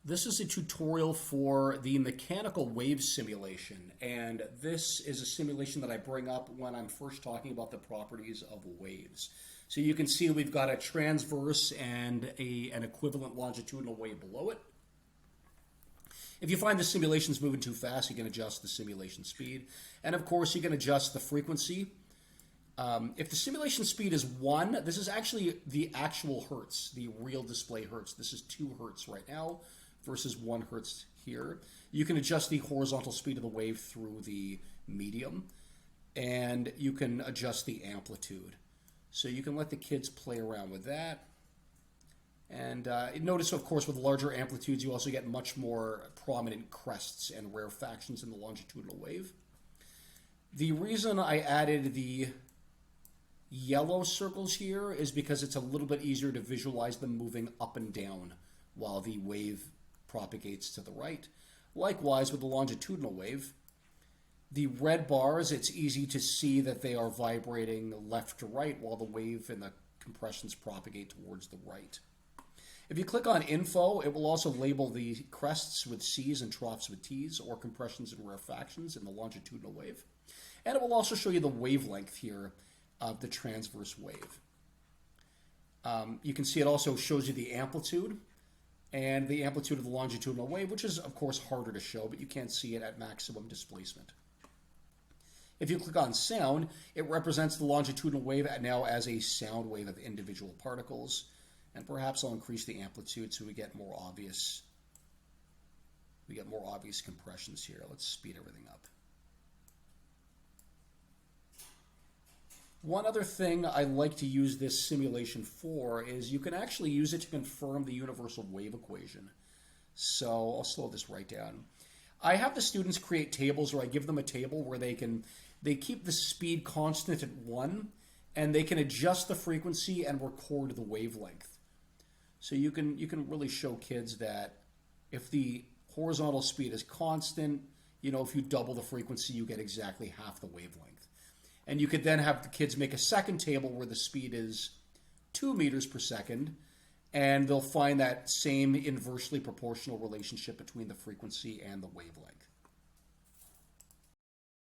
This is a tutorial for the mechanical wave simulation, and this is a simulation that I bring up when I'm first talking about the properties of waves. So you can see we've got a transverse and an equivalent longitudinal wave below it. If you find the simulation's moving too fast, you can adjust the simulation speed. And of course, you can adjust the frequency. If the simulation speed is 1, this is actually the actual hertz, the real display hertz. This is 2 hertz right now versus 1 hertz here. You can adjust the horizontal speed of the wave through the medium, and you can adjust the amplitude. So you can let the kids play around with that. And notice, of course, with larger amplitudes, you also get much more prominent crests and rarefactions in the longitudinal wave. The reason I added the yellow circles here is because it's a little bit easier to visualize them moving up and down while the wave propagates to the right. Likewise, with the longitudinal wave, the red bars, it's easy to see that they are vibrating left to right while the wave and the compressions propagate towards the right. If you click on Info, it will also label the crests with C's and troughs with T's, or compressions and rarefactions in the longitudinal wave. And it will also show you the wavelength here of the transverse wave. You can see it also shows you the amplitude and the amplitude of the longitudinal wave, which is, of course, harder to show, but you can't see it at maximum displacement. If you click on Sound, it represents the longitudinal wave now as a sound wave of individual particles. And perhaps I'll increase the amplitude so we get more obvious compressions here. Let's speed everything up. One other thing I like to use this simulation for is you can actually use it to confirm the universal wave equation. So I'll slow this right down. I have the students create tables, or I give them a table where they keep the speed constant at 1, and they can adjust the frequency and record the wavelength. So you can really show kids that if the horizontal speed is constant, if you double the frequency, you get exactly half the wavelength. And you could then have the kids make a second table where the speed is 2 meters per second, and they'll find that same inversely proportional relationship between the frequency and the wavelength.